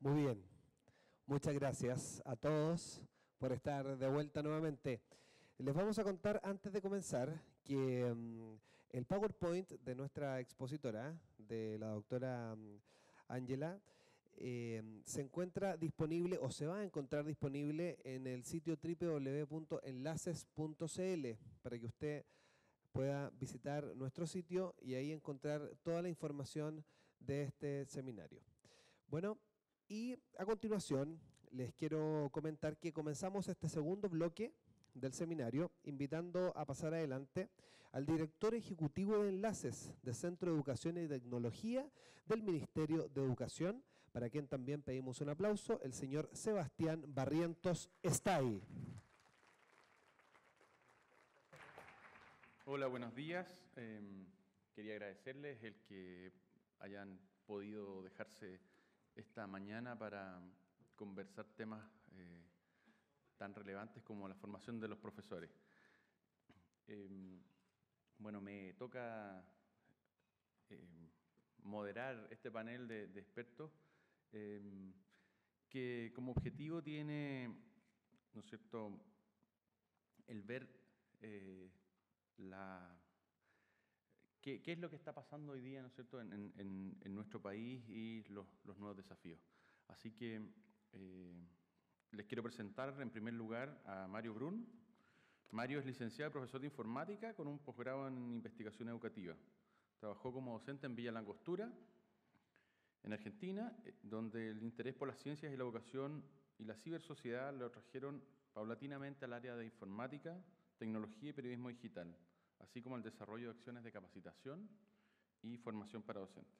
Muy bien, muchas gracias a todos por estar de vuelta nuevamente. Les vamos a contar antes de comenzar que el PowerPoint de nuestra expositora, de la doctora Ángela, se encuentra disponible o se va a encontrar disponible en el sitio www.enlaces.cl para que usted pueda visitar nuestro sitio y ahí encontrar toda la información de este seminario. Bueno, y a continuación les quiero comentar que comenzamos este segundo bloque del seminario invitando a pasar adelante al director ejecutivo de Enlaces del Centro de Educación y Tecnología del Ministerio de Educación, para quien también pedimos un aplauso, el señor Sebastián Barrientos Estay. Hola, buenos días. Quería agradecerles el que hayan podido dejarse esta mañana para conversar temas tan relevantes como la formación de los profesores. Bueno, me toca moderar este panel de expertos que como objetivo tiene, ¿no es cierto?, el ver ¿qué es lo que está pasando hoy día, ¿no es cierto?, en nuestro país y los nuevos desafíos. Así que les quiero presentar en primer lugar a Mario Brun. Mario es licenciado y profesor de informática con un posgrado en investigación educativa. Trabajó como docente en Villa Langostura, en Argentina, donde el interés por las ciencias y la educación y la cibersociedad lo trajeron paulatinamente al área de informática, tecnología y periodismo digital, así como el desarrollo de acciones de capacitación y formación para docentes.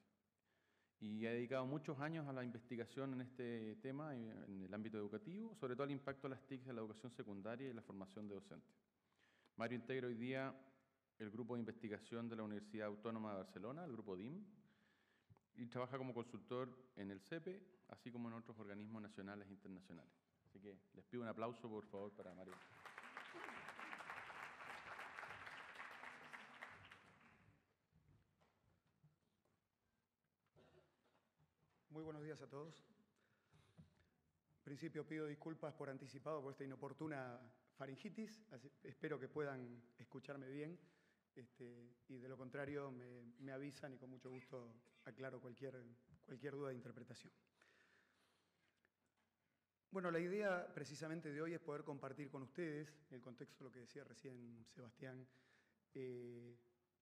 Y ha dedicado muchos años a la investigación en este tema, en el ámbito educativo, sobre todo el impacto de las TIC en la educación secundaria y la formación de docentes. Mario integra hoy día el grupo de investigación de la Universidad Autónoma de Barcelona, el grupo DIM, y trabaja como consultor en el CEPE, así como en otros organismos nacionales e internacionales. Así que les pido un aplauso, por favor, para Mario. Muy buenos días a todos. En principio pido disculpas por anticipado por esta inoportuna faringitis. Espero que puedan escucharme bien y de lo contrario me avisan y con mucho gusto aclaro cualquier duda de interpretación. Bueno, la idea precisamente de hoy es poder compartir con ustedes, en el contexto de lo que decía recién Sebastián,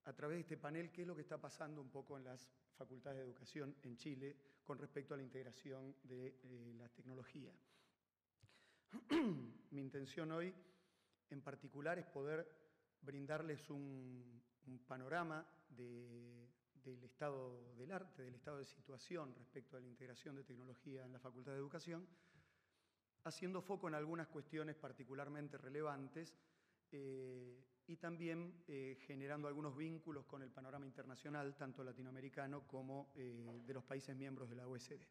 a través de este panel, qué es lo que está pasando un poco en las facultades de educación en Chile con respecto a la integración de la tecnología. Mi intención hoy, en particular, es poder brindarles un panorama del estado del arte, del estado de situación respecto a la integración de tecnología en la Facultad de Educación, haciendo foco en algunas cuestiones particularmente relevantes y también generando algunos vínculos con el panorama internacional, tanto latinoamericano como de los países miembros de la OECD.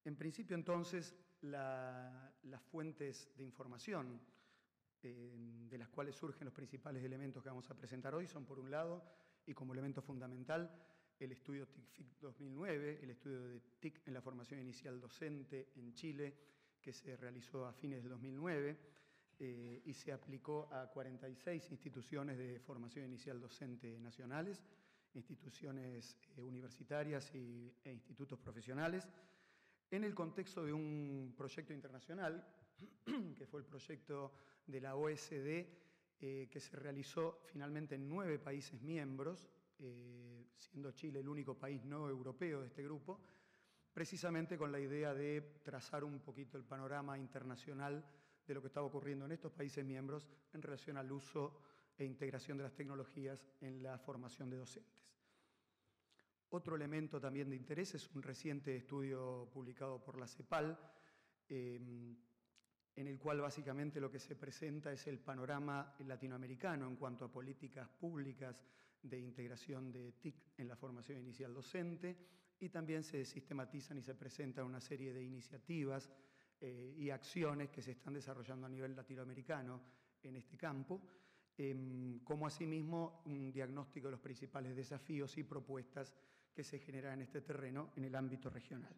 En principio, entonces, las fuentes de información de las cuales surgen los principales elementos que vamos a presentar hoy son, por un lado, y como elemento fundamental, el estudio TIC-FIC 2009, el estudio de TIC en la formación inicial docente en Chile, que se realizó a fines del 2009, y se aplicó a 46 instituciones de formación inicial docente nacionales, instituciones universitarias e institutos profesionales, en el contexto de un proyecto internacional, que fue el proyecto de la OECD, que se realizó finalmente en 9 países miembros, siendo Chile el único país no europeo de este grupo, precisamente con la idea de trazar un poquito el panorama internacional de lo que estaba ocurriendo en estos países miembros en relación al uso e integración de las tecnologías en la formación de docentes. Otro elemento también de interés es un reciente estudio publicado por la CEPAL, en el cual básicamente lo que se presenta es el panorama latinoamericano en cuanto a políticas públicas de integración de TIC en la formación inicial docente, y también se sistematizan y se presentan una serie de iniciativas y acciones que se están desarrollando a nivel latinoamericano en este campo, como asimismo un diagnóstico de los principales desafíos y propuestas que se generan en este terreno en el ámbito regional.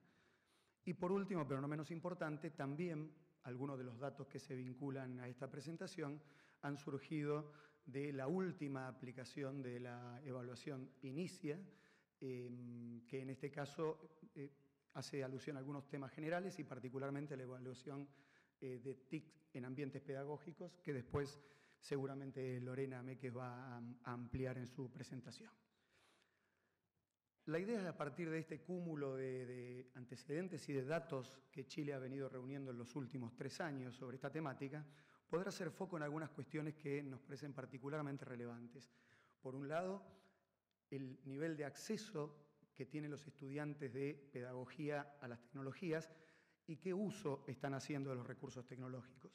Y por último, pero no menos importante, también algunos de los datos que se vinculan a esta presentación han surgido de la última aplicación de la evaluación Inicia, que en este caso hace alusión a algunos temas generales y particularmente a la evaluación de TIC en ambientes pedagógicos, que después seguramente Lorena Meques va a ampliar en su presentación. La idea es, a partir de este cúmulo de antecedentes y de datos que Chile ha venido reuniendo en los últimos 3 años sobre esta temática, poder hacer foco en algunas cuestiones que nos parecen particularmente relevantes. Por un lado, el nivel de acceso que tienen los estudiantes de pedagogía a las tecnologías y qué uso están haciendo de los recursos tecnológicos.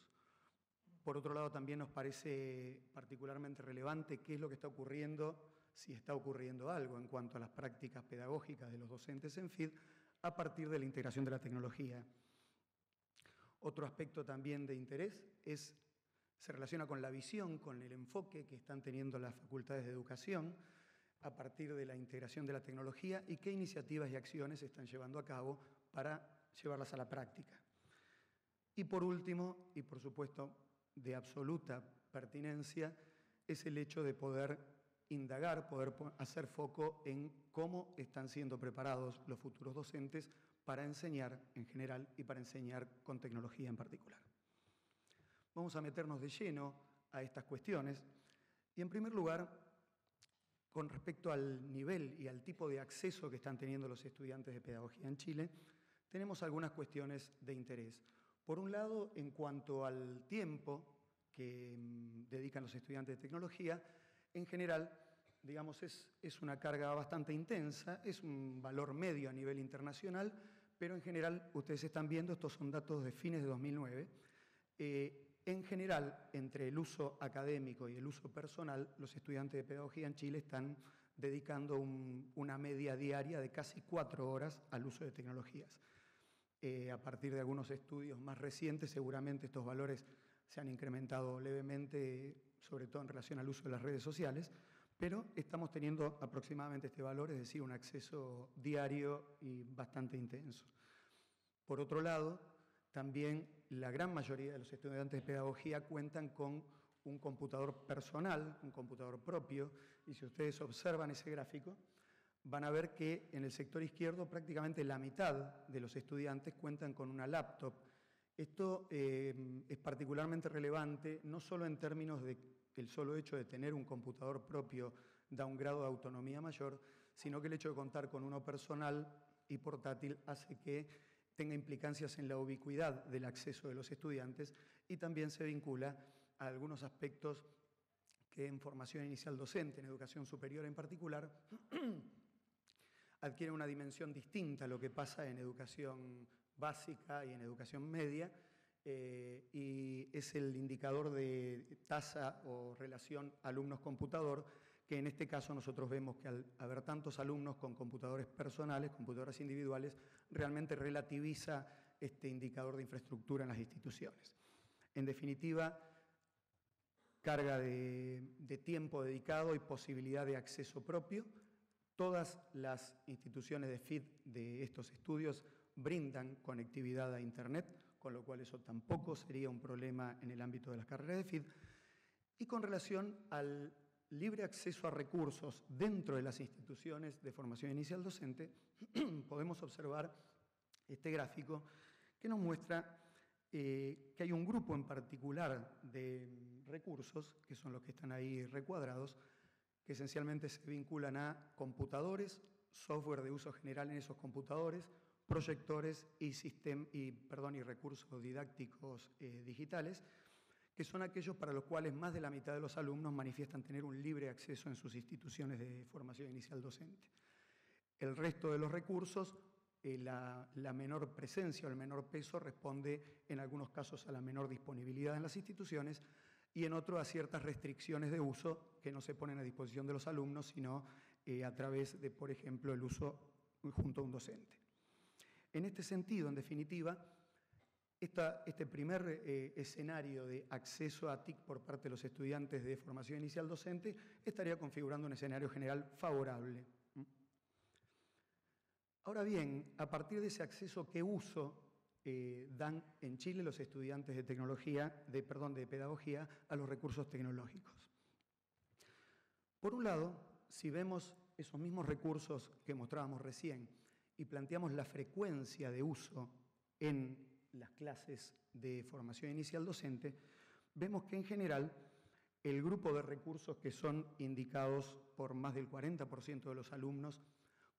Por otro lado, también nos parece particularmente relevante qué es lo que está ocurriendo, si está ocurriendo algo en cuanto a las prácticas pedagógicas de los docentes en FID a partir de la integración de la tecnología. Otro aspecto también de interés se relaciona con la visión, con el enfoque que están teniendo las facultades de educación a partir de la integración de la tecnología y qué iniciativas y acciones se están llevando a cabo para llevarlas a la práctica. Y por último, y por supuesto de absoluta pertinencia, es el hecho de poder indagar, poder hacer foco en cómo están siendo preparados los futuros docentes para enseñar en general y para enseñar con tecnología en particular. Vamos a meternos de lleno a estas cuestiones y, en primer lugar, con respecto al nivel y al tipo de acceso que están teniendo los estudiantes de pedagogía en Chile, tenemos algunas cuestiones de interés. Por un lado, en cuanto al tiempo que dedican los estudiantes de tecnología, en general, digamos, es una carga bastante intensa, es un valor medio a nivel internacional, pero en general, ustedes están viendo, estos son datos de fines de 2009, en general, entre el uso académico y el uso personal, los estudiantes de pedagogía en Chile están dedicando una media diaria de casi 4 horas al uso de tecnologías. A partir de algunos estudios más recientes, seguramente estos valores se han incrementado levemente, sobre todo en relación al uso de las redes sociales, pero estamos teniendo aproximadamente este valor, es decir, un acceso diario y bastante intenso. Por otro lado, también la gran mayoría de los estudiantes de pedagogía cuentan con un computador personal, un computador propio, y si ustedes observan ese gráfico, van a ver que en el sector izquierdo prácticamente la mitad de los estudiantes cuentan con una laptop. Esto es particularmente relevante, no solo en términos de que el solo hecho de tener un computador propio da un grado de autonomía mayor, sino que el hecho de contar con uno personal y portátil hace que tenga implicancias en la ubicuidad del acceso de los estudiantes y también se vincula a algunos aspectos que en formación inicial docente, en educación superior en particular, adquiere una dimensión distinta a lo que pasa en educación básica y en educación media, y es el indicador de tasa o relación alumnos-computador, que en este caso nosotros vemos que al haber tantos alumnos con computadores personales, computadoras individuales, realmente relativiza este indicador de infraestructura en las instituciones. En definitiva, carga de tiempo dedicado y posibilidad de acceso propio. Todas las instituciones de FID de estos estudios brindan conectividad a Internet, con lo cual eso tampoco sería un problema en el ámbito de las carreras de FID. Y con relación al libre acceso a recursos dentro de las instituciones de formación inicial docente, podemos observar este gráfico que nos muestra que hay un grupo en particular de recursos, que son los que están ahí recuadrados, que esencialmente se vinculan a computadores, software de uso general en esos computadores, proyectores y recursos didácticos digitales, que son aquellos para los cuales más de la mitad de los alumnos manifiestan tener un libre acceso en sus instituciones de formación inicial docente. El resto de los recursos, la menor presencia o el menor peso responde en algunos casos a la menor disponibilidad en las instituciones y en otros a ciertas restricciones de uso que no se ponen a disposición de los alumnos, sino a través de, por ejemplo, el uso junto a un docente. En este sentido, en definitiva, este primer escenario de acceso a TIC por parte de los estudiantes de formación inicial docente estaría configurando un escenario general favorable. Ahora bien, a partir de ese acceso, ¿qué uso dan en Chile los estudiantes de de pedagogía a los recursos tecnológicos? Por un lado, si vemos esos mismos recursos que mostrábamos recién y planteamos la frecuencia de uso en las clases de formación inicial docente, vemos que en general el grupo de recursos que son indicados por más del 40% de los alumnos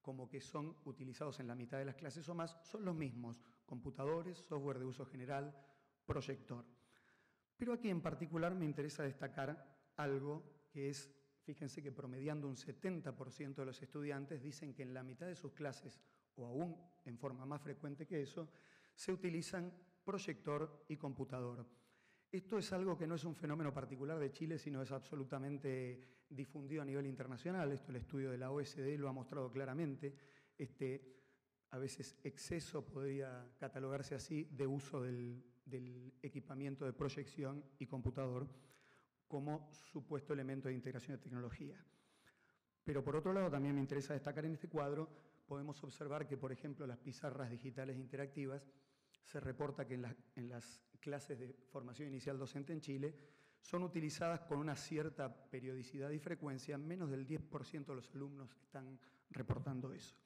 como que son utilizados en la mitad de las clases o más, son los mismos: computadores, software de uso general, proyector. Pero aquí en particular me interesa destacar algo que es, fíjense que promediando un 70% de los estudiantes dicen que en la mitad de sus clases, o aún en forma más frecuente que eso, se utilizan proyector y computador. Esto es algo que no es un fenómeno particular de Chile, sino es absolutamente difundido a nivel internacional. Esto el estudio de la OSD lo ha mostrado claramente. A veces exceso, podría catalogarse así, de uso del equipamiento de proyección y computador como supuesto elemento de integración de tecnología. Pero por otro lado, también me interesa destacar en este cuadro, podemos observar que, por ejemplo, las pizarras digitales interactivas, se reporta que en las clases de formación inicial docente en Chile son utilizadas con una cierta periodicidad y frecuencia. Menos del 10% de los alumnos están reportando eso.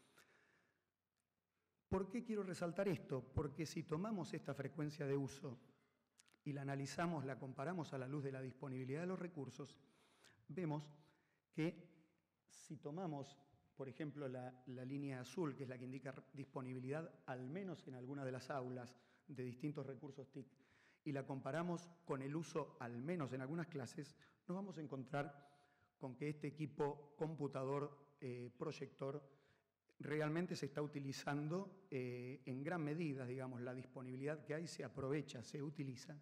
¿Por qué quiero resaltar esto? Porque si tomamos esta frecuencia de uso y la analizamos, la comparamos a la luz de la disponibilidad de los recursos, vemos que si tomamos, por ejemplo, la línea azul, que es la que indica disponibilidad al menos en alguna de las aulas de distintos recursos TIC, y la comparamos con el uso al menos en algunas clases, nos vamos a encontrar con que este equipo computador, proyector, realmente se está utilizando en gran medida, digamos, la disponibilidad que hay se aprovecha, se utiliza.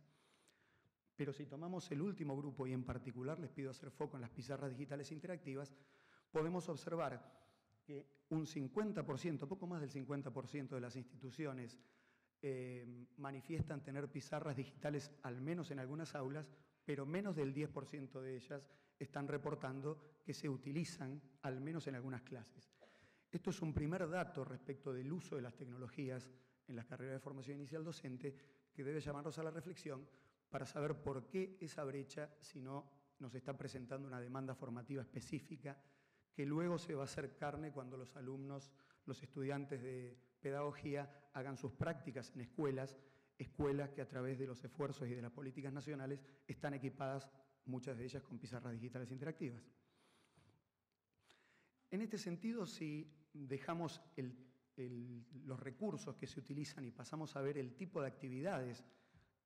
Pero si tomamos el último grupo, y en particular les pido hacer foco en las pizarras digitales interactivas, podemos observar que un 50%, poco más del 50% de las instituciones manifiestan tener pizarras digitales al menos en algunas aulas, pero menos del 10% de ellas están reportando que se utilizan al menos en algunas clases. Esto es un primer dato respecto del uso de las tecnologías en las carreras de formación inicial docente que debe llamarnos a la reflexión para saber por qué esa brecha, si no nos está presentando una demanda formativa específica que luego se va a hacer carne cuando los alumnos, los estudiantes de pedagogía hagan sus prácticas en escuelas que a través de los esfuerzos y de las políticas nacionales están equipadas, muchas de ellas con pizarras digitales interactivas. En este sentido, si dejamos los recursos que se utilizan y pasamos a ver el tipo de actividades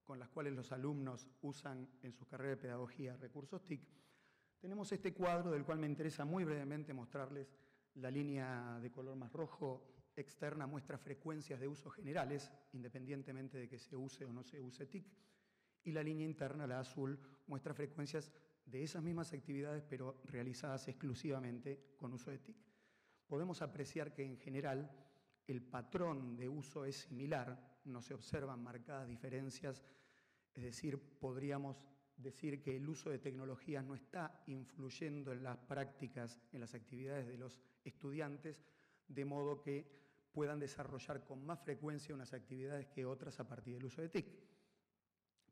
con las cuales los alumnos usan en su carrera de pedagogía recursos TIC, tenemos este cuadro del cual me interesa muy brevemente mostrarles. La línea de color más rojo externa muestra frecuencias de uso generales, independientemente de que se use o no se use TIC, y la línea interna, la azul, muestra frecuencias de esas mismas actividades, pero realizadas exclusivamente con uso de TIC. Podemos apreciar que en general el patrón de uso es similar, no se observan marcadas diferencias, es decir, podríamos decir que el uso de tecnologías no está influyendo en las prácticas, en las actividades de los estudiantes, de modo que puedan desarrollar con más frecuencia unas actividades que otras a partir del uso de TIC.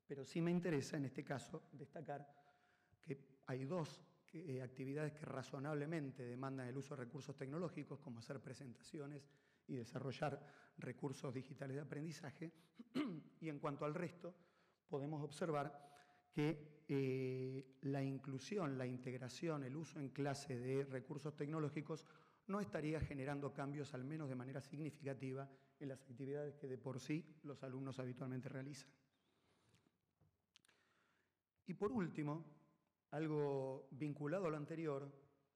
Pero sí me interesa en este caso destacar que hay dos actividades que razonablemente demandan el uso de recursos tecnológicos, como hacer presentaciones y desarrollar recursos digitales de aprendizaje, y en cuanto al resto, podemos observar que la inclusión, la integración, el uso en clase de recursos tecnológicos no estaría generando cambios, al menos de manera significativa, en las actividades que de por sí los alumnos habitualmente realizan. Y por último, algo vinculado a lo anterior,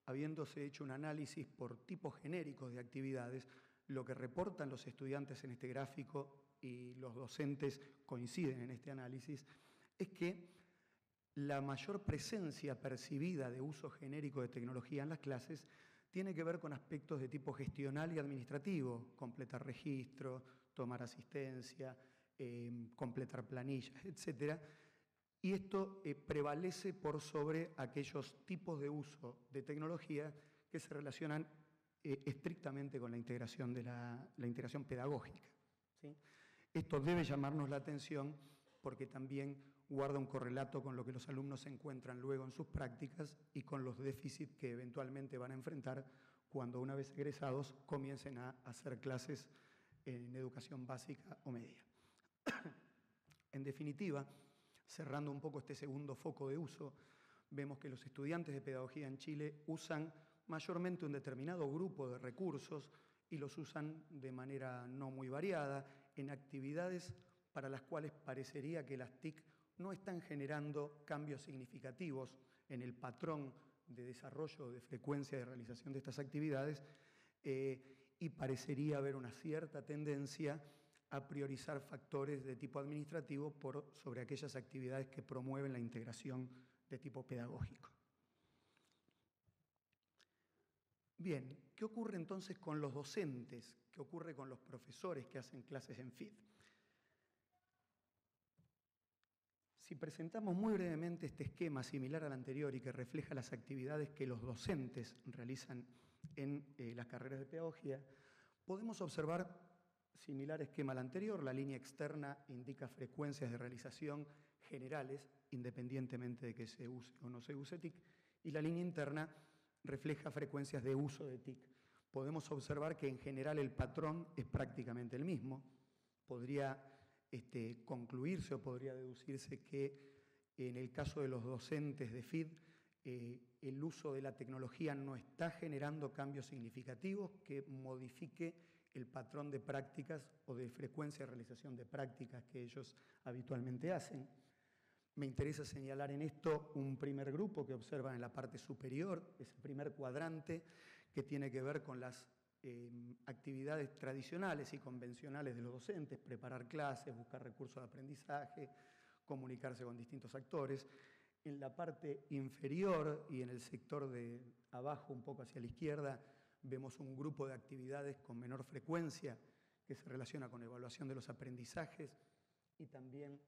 habiéndose hecho un análisis por tipos genéricos de actividades, lo que reportan los estudiantes en este gráfico y los docentes coinciden en este análisis, es que la mayor presencia percibida de uso genérico de tecnología en las clases tiene que ver con aspectos de tipo gestional y administrativo, completar registro, tomar asistencia, completar planillas, etc. Y esto prevalece por sobre aquellos tipos de uso de tecnología que se relacionan estrictamente con la integración, la integración pedagógica, ¿sí? Esto debe llamarnos la atención porque también guarda un correlato con lo que los alumnos encuentran luego en sus prácticas y con los déficits que eventualmente van a enfrentar cuando, una vez egresados, comiencen a hacer clases en educación básica o media. En definitiva, cerrando un poco este segundo foco de uso, vemos que los estudiantes de pedagogía en Chile usan mayormente un determinado grupo de recursos y los usan de manera no muy variada en actividades para las cuales parecería que las TIC no están generando cambios significativos en el patrón de desarrollo o de frecuencia de realización de estas actividades y parecería haber una cierta tendencia a priorizar factores de tipo administrativo sobre aquellas actividades que promueven la integración de tipo pedagógico. Bien, ¿qué ocurre entonces con los docentes? ¿Qué ocurre con los profesores que hacen clases en FID? Si presentamos muy brevemente este esquema similar al anterior y que refleja las actividades que los docentes realizan en las carreras de pedagogía, podemos observar similar esquema al anterior. La línea externa indica frecuencias de realización generales, independientemente de que se use o no se use TIC, y la línea interna refleja frecuencias de uso de TIC. Podemos observar que en general el patrón es prácticamente el mismo. Podría concluirse o podría deducirse que en el caso de los docentes de FID, el uso de la tecnología no está generando cambios significativos que modifique el patrón de prácticas o de frecuencia de realización de prácticas que ellos habitualmente hacen. Me interesa señalar en esto un primer grupo que observan en la parte superior, ese primer cuadrante que tiene que ver con las actividades tradicionales y convencionales de los docentes, preparar clases, buscar recursos de aprendizaje, comunicarse con distintos actores. En la parte inferior y en el sector de abajo, un poco hacia la izquierda, vemos un grupo de actividades con menor frecuencia que se relaciona con evaluación de los aprendizajes y también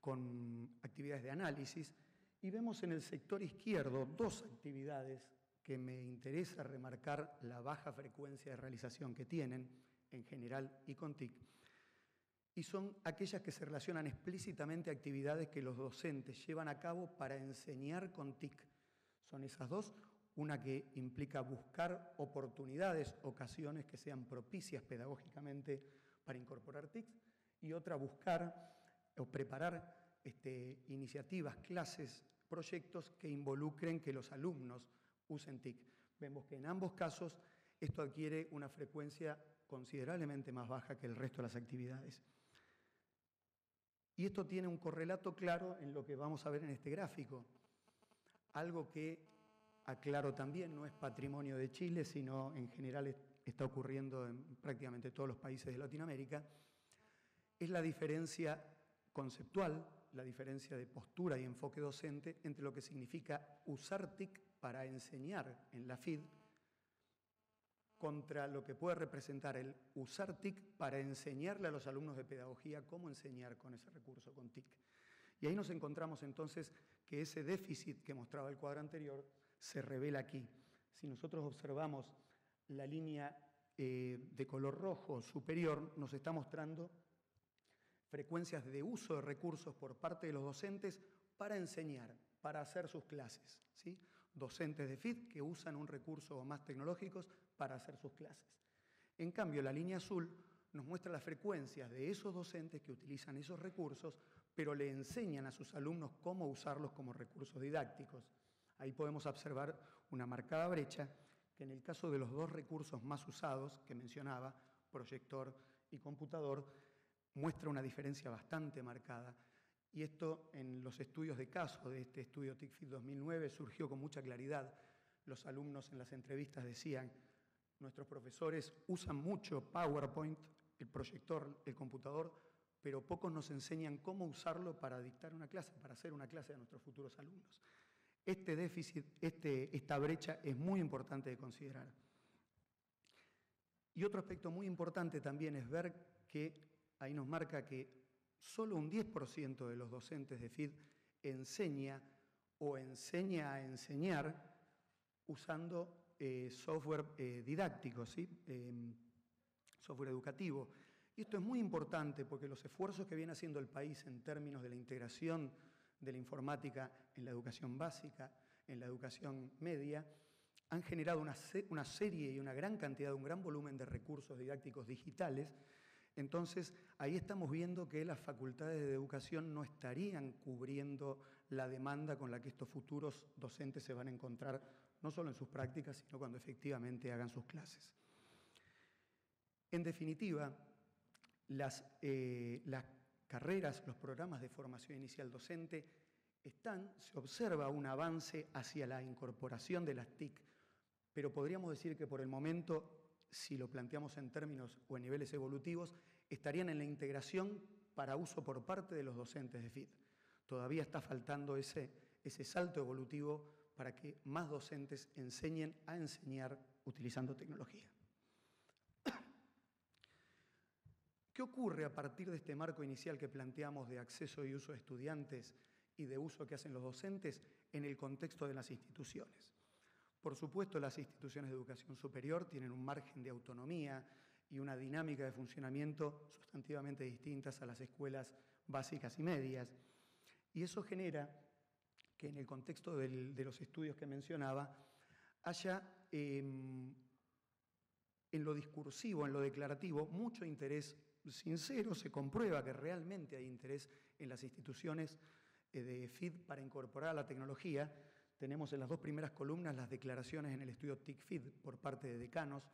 con actividades de análisis. Y vemos en el sector izquierdo dos actividades que me interesa remarcar la baja frecuencia de realización que tienen en general y con TIC, y son aquellas que se relacionan explícitamente a actividades que los docentes llevan a cabo para enseñar con TIC. Son esas dos, una que implica buscar oportunidades, ocasiones que sean propicias pedagógicamente para incorporar TIC, y otra buscar o preparar iniciativas, clases, proyectos que involucren que los alumnos usen TIC. Vemos que en ambos casos esto adquiere una frecuencia considerablemente más baja que el resto de las actividades. Y esto tiene un correlato claro en lo que vamos a ver en este gráfico. Algo que, aclaro también, no es patrimonio de Chile, sino en general está ocurriendo en prácticamente todos los países de Latinoamérica, es la diferencia conceptual, la diferencia de postura y enfoque docente entre lo que significa usar TIC para enseñar en la FID contra lo que puede representar el usar TIC para enseñarle a los alumnos de pedagogía cómo enseñar con ese recurso, con TIC. Y ahí nos encontramos entonces que ese déficit que mostraba el cuadro anterior se revela aquí. Si nosotros observamos la línea de color rojo superior, nos está mostrando frecuencias de uso de recursos por parte de los docentes para enseñar, para hacer sus clases, ¿sí? Docentes de FID que usan un recurso o más tecnológicos para hacer sus clases. En cambio, la línea azul nos muestra las frecuencias de esos docentes que utilizan esos recursos, pero le enseñan a sus alumnos cómo usarlos como recursos didácticos. Ahí podemos observar una marcada brecha que en el caso de los dos recursos más usados que mencionaba, proyector y computador, muestra una diferencia bastante marcada. Y esto en los estudios de caso de este estudio TICFID 2009 surgió con mucha claridad. Los alumnos en las entrevistas decían: nuestros profesores usan mucho PowerPoint, el proyector, el computador, pero pocos nos enseñan cómo usarlo para dictar una clase, para hacer una clase a nuestros futuros alumnos. Este déficit, esta brecha es muy importante de considerar. Y otro aspecto muy importante también es ver que ahí nos marca que solo un 10% de los docentes de FID enseña o enseña a enseñar usando software didáctico, ¿sí? Software educativo. Y esto es muy importante porque los esfuerzos que viene haciendo el país en términos de la integración de la informática en la educación básica, en la educación media, han generado una serie y una gran cantidad, un gran volumen de recursos didácticos digitales. Entonces, ahí estamos viendo que las facultades de educación no estarían cubriendo la demanda con la que estos futuros docentes se van a encontrar, no solo en sus prácticas, sino cuando efectivamente hagan sus clases. En definitiva, las carreras, los programas de formación inicial docente se observa un avance hacia la incorporación de las TIC, pero podríamos decir que por el momento, si lo planteamos en términos o en niveles evolutivos, estarían en la integración para uso por parte de los docentes de FID. Todavía está faltando ese salto evolutivo para que más docentes enseñen a enseñar utilizando tecnología. ¿Qué ocurre a partir de este marco inicial que planteamos de acceso y uso de estudiantes y de uso que hacen los docentes en el contexto de las instituciones? Por supuesto, las instituciones de educación superior tienen un margen de autonomía y una dinámica de funcionamiento sustantivamente distintas a las escuelas básicas y medias. Y eso genera que en el contexto de los estudios que mencionaba haya en lo discursivo, en lo declarativo, mucho interés sincero. Se comprueba que realmente hay interés en las instituciones de FID para incorporar a la tecnología. Tenemos en las dos primeras columnas las declaraciones en el estudio TIC-FID por parte de decanos,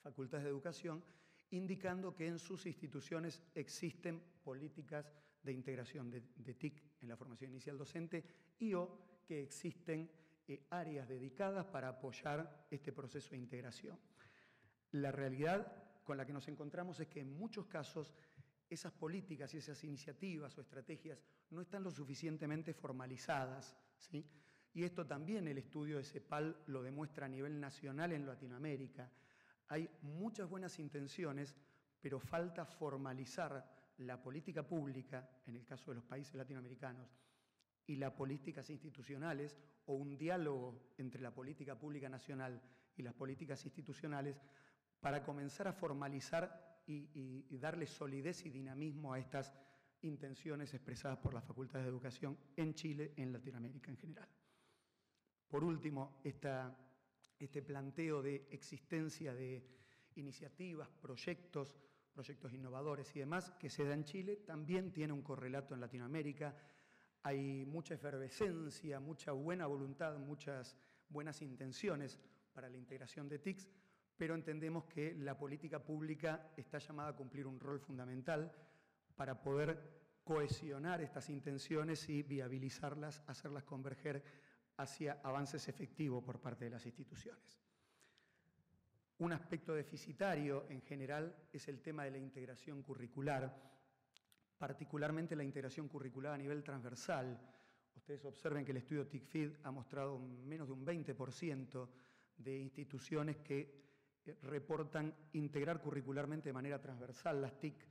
facultades de educación, indicando que en sus instituciones existen políticas de integración de TIC en la formación inicial docente y o que existen áreas dedicadas para apoyar este proceso de integración. La realidad con la que nos encontramos es que en muchos casos esas políticas y esas iniciativas o estrategias no están lo suficientemente formalizadas, ¿sí? Y esto también el estudio de CEPAL lo demuestra a nivel nacional en Latinoamérica. Hay muchas buenas intenciones, pero falta formalizar la política pública, en el caso de los países latinoamericanos, y las políticas institucionales, o un diálogo entre la política pública nacional y las políticas institucionales, para comenzar a formalizar y darle solidez y dinamismo a estas intenciones expresadas por las facultades de educación en Chile, en Latinoamérica en general. Por último, este planteo de existencia de iniciativas, proyectos innovadores y demás que se da en Chile, también tiene un correlato en Latinoamérica. Hay mucha efervescencia, mucha buena voluntad, muchas buenas intenciones para la integración de TICs, pero entendemos que la política pública está llamada a cumplir un rol fundamental para poder cohesionar estas intenciones y viabilizarlas, hacerlas converger hacia avances efectivos por parte de las instituciones. Un aspecto deficitario en general es el tema de la integración curricular, particularmente la integración curricular a nivel transversal. Ustedes observen que el estudio TIC-FID ha mostrado menos de un 20% de instituciones que reportan integrar curricularmente de manera transversal las TIC,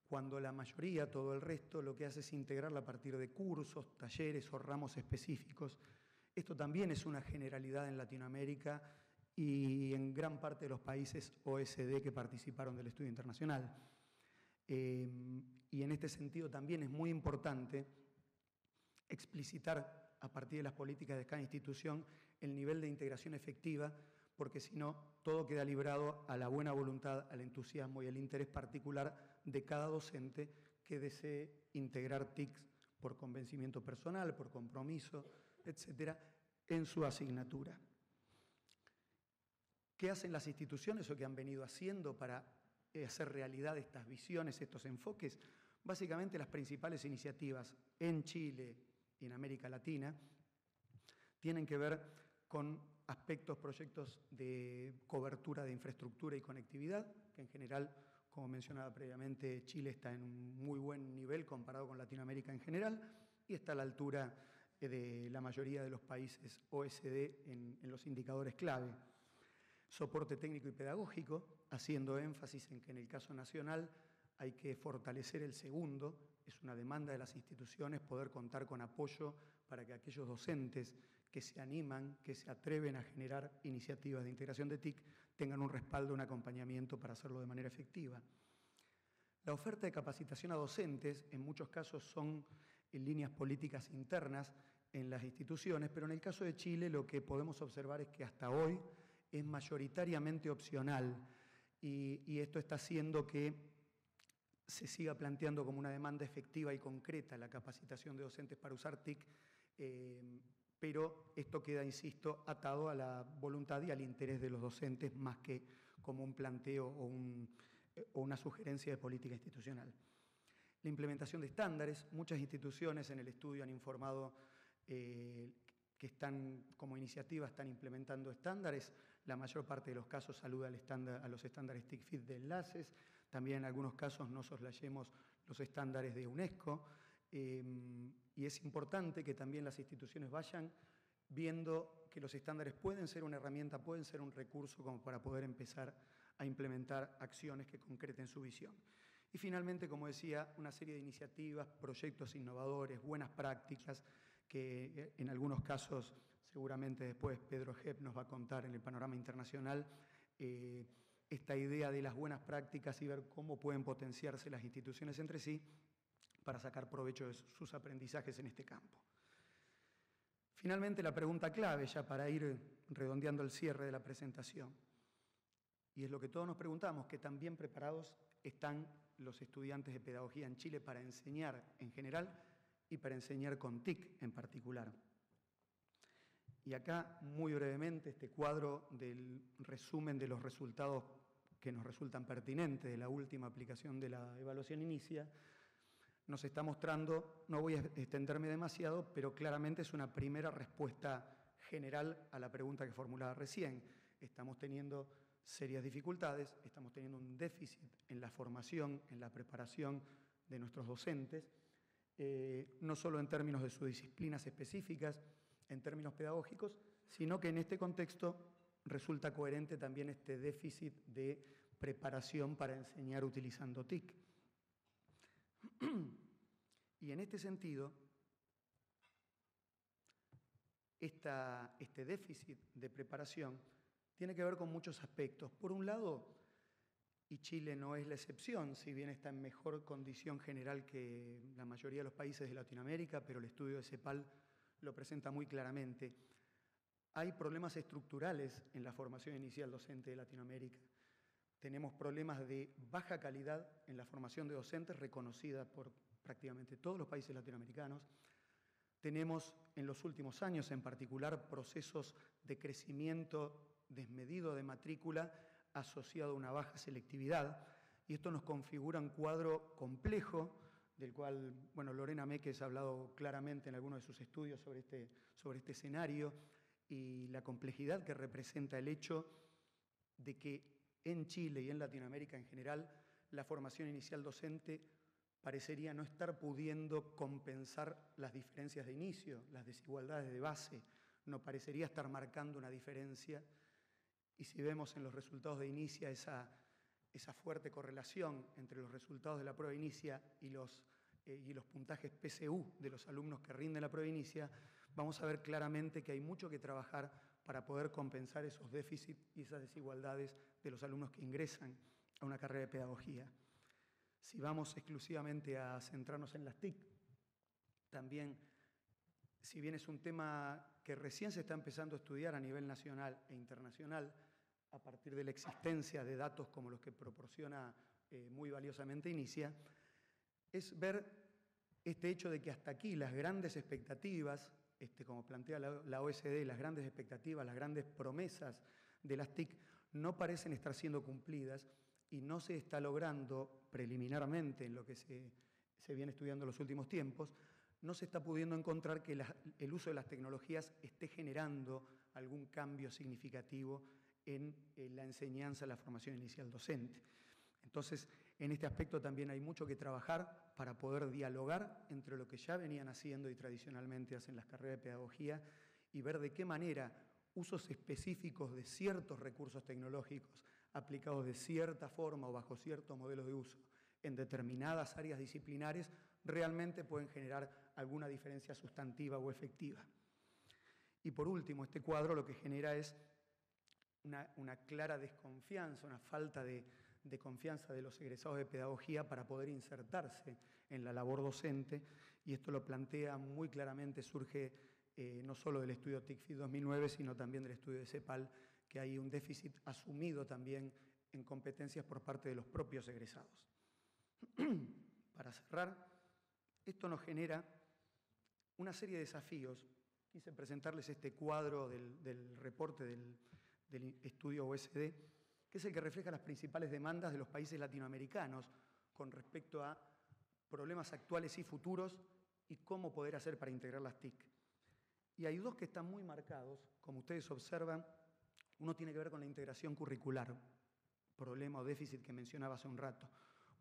cuando la mayoría, todo el resto, lo que hace es integrarla a partir de cursos, talleres o ramos específicos. Esto también es una generalidad en Latinoamérica y en gran parte de los países OECD que participaron del estudio internacional. Y en este sentido también es muy importante explicitar a partir de las políticas de cada institución el nivel de integración efectiva, porque si no, todo queda librado a la buena voluntad, al entusiasmo y al interés particular de cada docente que desee integrar TICs por convencimiento personal, por compromiso, etcétera, en su asignatura. ¿Qué hacen las instituciones o qué han venido haciendo para hacer realidad estas visiones, estos enfoques? Básicamente las principales iniciativas en Chile y en América Latina tienen que ver con aspectos, proyectos de cobertura de infraestructura y conectividad, que en general, como mencionaba previamente, Chile está en un muy buen nivel comparado con Latinoamérica en general y está a la altura de la mayoría de los países OECD en los indicadores clave. Soporte técnico y pedagógico, haciendo énfasis en que en el caso nacional hay que fortalecer el segundo, es una demanda de las instituciones poder contar con apoyo para que aquellos docentes que se animan, que se atreven a generar iniciativas de integración de TIC, tengan un respaldo, un acompañamiento para hacerlo de manera efectiva. La oferta de capacitación a docentes en muchos casos son en líneas políticas internas en las instituciones, pero en el caso de Chile lo que podemos observar es que hasta hoy es mayoritariamente opcional y esto está haciendo que se siga planteando como una demanda efectiva y concreta la capacitación de docentes para usar TIC, pero esto queda, insisto, atado a la voluntad y al interés de los docentes más que como un planteo o una sugerencia de política institucional. La implementación de estándares, muchas instituciones en el estudio han informado que están, como iniciativa, están implementando estándares. La mayor parte de los casos saluda a los estándares TIC-FIT de enlaces. También en algunos casos no soslayemos los estándares de UNESCO. Y es importante que también las instituciones vayan viendo que los estándares pueden ser una herramienta, pueden ser un recurso como para poder empezar a implementar acciones que concreten su visión. Y finalmente, como decía, una serie de iniciativas, proyectos innovadores, buenas prácticas, que en algunos casos seguramente después Pedro Hepp nos va a contar en el panorama internacional, esta idea de las buenas prácticas y ver cómo pueden potenciarse las instituciones entre sí para sacar provecho de sus aprendizajes en este campo. Finalmente, la pregunta clave, ya para ir redondeando el cierre de la presentación, y es lo que todos nos preguntamos, ¿qué tan bien preparados están los estudiantes de pedagogía en Chile para enseñar en general y para enseñar con TIC en particular? Y acá, muy brevemente, este cuadro del resumen de los resultados que nos resultan pertinentes de la última aplicación de la evaluación inicia, nos está mostrando, no voy a extenderme demasiado, pero claramente es una primera respuesta general a la pregunta que formulaba recién. Estamos teniendo serias dificultades, estamos teniendo un déficit en la formación, en la preparación de nuestros docentes, no solo en términos de sus disciplinas específicas, en términos pedagógicos, sino que en este contexto resulta coherente también este déficit de preparación para enseñar utilizando TIC. Y en este sentido, este déficit de preparación tiene que ver con muchos aspectos. Por un lado, y Chile no es la excepción, si bien está en mejor condición general que la mayoría de los países de Latinoamérica, pero el estudio de CEPAL lo presenta muy claramente. Hay problemas estructurales en la formación inicial docente de Latinoamérica. Tenemos problemas de baja calidad en la formación de docentes reconocida por prácticamente todos los países latinoamericanos. Tenemos en los últimos años en particular procesos de crecimiento desmedido de matrícula asociado a una baja selectividad, y esto nos configura un cuadro complejo del cual, bueno, Lorena Meques ha hablado claramente en algunos de sus estudios sobre este escenario y la complejidad que representa el hecho de que en Chile y en Latinoamérica en general la formación inicial docente parecería no estar pudiendo compensar las diferencias de inicio, las desigualdades de base, no parecería estar marcando una diferencia. Y si vemos en los resultados de inicia esa fuerte correlación entre los resultados de la prueba inicia y los puntajes PSU de los alumnos que rinden la prueba inicia, vamos a ver claramente que hay mucho que trabajar para poder compensar esos déficits y esas desigualdades de los alumnos que ingresan a una carrera de pedagogía. Si vamos exclusivamente a centrarnos en las TIC, también, si bien es un tema que recién se está empezando a estudiar a nivel nacional e internacional, a partir de la existencia de datos como los que proporciona muy valiosamente Inicia, es ver este hecho de que hasta aquí las grandes expectativas, como plantea la OSD, las grandes expectativas, las grandes promesas de las TIC no parecen estar siendo cumplidas y no se está logrando preliminarmente en lo que se viene estudiando en los últimos tiempos, no se está pudiendo encontrar que el uso de las tecnologías esté generando algún cambio significativo en la enseñanza, la formación inicial docente. Entonces, en este aspecto también hay mucho que trabajar para poder dialogar entre lo que ya venían haciendo y tradicionalmente hacen las carreras de pedagogía y ver de qué manera usos específicos de ciertos recursos tecnológicos aplicados de cierta forma o bajo ciertos modelos de uso en determinadas áreas disciplinares realmente pueden generar alguna diferencia sustantiva o efectiva. Y por último, este cuadro lo que genera es una clara desconfianza, una falta de confianza de los egresados de pedagogía para poder insertarse en la labor docente, y esto lo plantea muy claramente, surge no solo del estudio TICFID 2009, sino también del estudio de CEPAL, que hay un déficit asumido también en competencias por parte de los propios egresados. Para cerrar, esto nos genera una serie de desafíos. Quise presentarles este cuadro del reporte del estudio OSD, que es el que refleja las principales demandas de los países latinoamericanos con respecto a problemas actuales y futuros y cómo poder hacer para integrar las TIC. Y hay dos que están muy marcados, como ustedes observan. Uno tiene que ver con la integración curricular, problema o déficit que mencionaba hace un rato,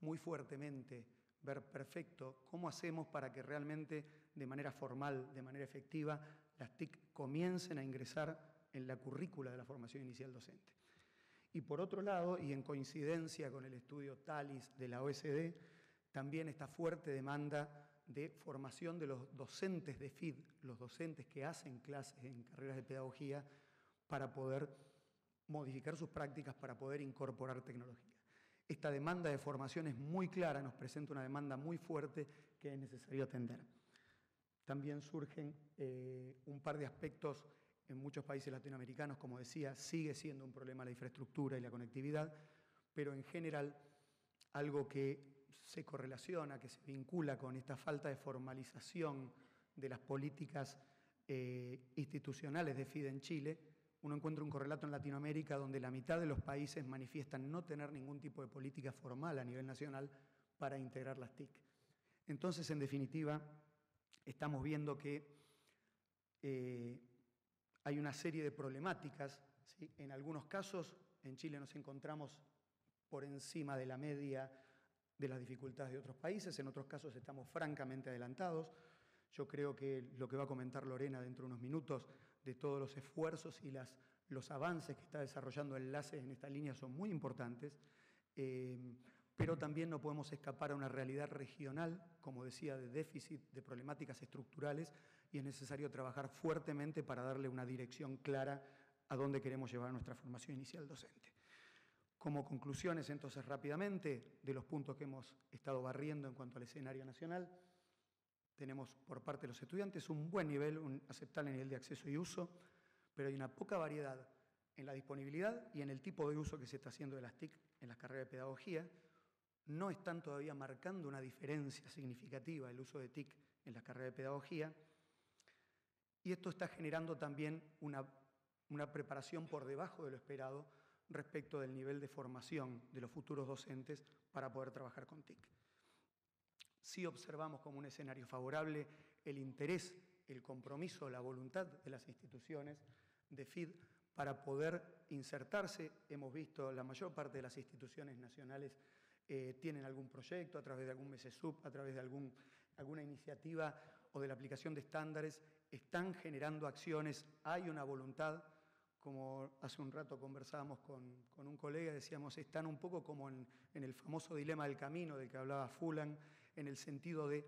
muy fuertemente, ver perfecto cómo hacemos para que realmente de manera formal, de manera efectiva, las TIC comiencen a ingresar en la currícula de la formación inicial docente. Y por otro lado, y en coincidencia con el estudio TALIS de la OSD, también esta fuerte demanda de formación de los docentes de FID, los docentes que hacen clases en carreras de pedagogía, para poder modificar sus prácticas, para poder incorporar tecnología. Esta demanda de formación es muy clara, nos presenta una demanda muy fuerte que es necesario atender. También surgen un par de aspectos en muchos países latinoamericanos, como decía, sigue siendo un problema la infraestructura y la conectividad, pero en general algo que se correlaciona, que se vincula con esta falta de formalización de las políticas institucionales de FIDE en Chile. Uno encuentra un correlato en Latinoamérica donde la mitad de los países manifiestan no tener ningún tipo de política formal a nivel nacional para integrar las TIC. Entonces, en definitiva, estamos viendo que hay una serie de problemáticas, ¿sí? En algunos casos, en Chile nos encontramos por encima de la media de las dificultades de otros países, en otros casos estamos francamente adelantados. Yo creo que lo que va a comentar Lorena dentro de unos minutos, de todos los esfuerzos y los avances que está desarrollando Enlaces en esta línea son muy importantes, pero también no podemos escapar a una realidad regional, como decía, de déficit, de problemáticas estructurales, y es necesario trabajar fuertemente para darle una dirección clara a dónde queremos llevar nuestra formación inicial docente. Como conclusiones, entonces, rápidamente, de los puntos que hemos estado barriendo en cuanto al escenario nacional, tenemos por parte de los estudiantes un buen nivel, un aceptable nivel de acceso y uso, pero hay una poca variedad en la disponibilidad y en el tipo de uso que se está haciendo de las TIC en las carreras de pedagogía. No están todavía marcando una diferencia significativa el uso de TIC en las carreras de pedagogía, y esto está generando también una preparación por debajo de lo esperado respecto del nivel de formación de los futuros docentes para poder trabajar con TIC. Sí observamos como un escenario favorable el interés, el compromiso, la voluntad de las instituciones de FID para poder insertarse. Hemos visto la mayor parte de las instituciones nacionales tienen algún proyecto a través de algún MESESUB, a través de alguna iniciativa o de la aplicación de estándares, están generando acciones, hay una voluntad. Como hace un rato conversábamos con un colega, decíamos, están un poco como en el famoso dilema del camino del que hablaba Fulan, en el sentido de,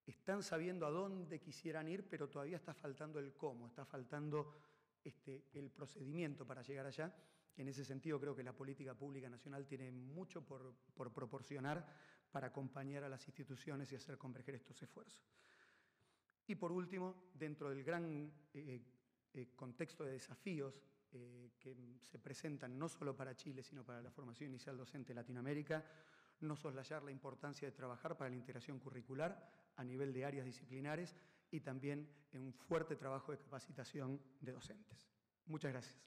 están sabiendo a dónde quisieran ir, pero todavía está faltando el cómo, está faltando el procedimiento para llegar allá. En ese sentido, creo que la política pública nacional tiene mucho por proporcionar para acompañar a las instituciones y hacer converger estos esfuerzos. Y por último, dentro del gran contexto de desafíos que se presentan no solo para Chile, sino para la formación inicial docente en Latinoamérica, no soslayar la importancia de trabajar para la integración curricular a nivel de áreas disciplinares y también en un fuerte trabajo de capacitación de docentes. Muchas gracias.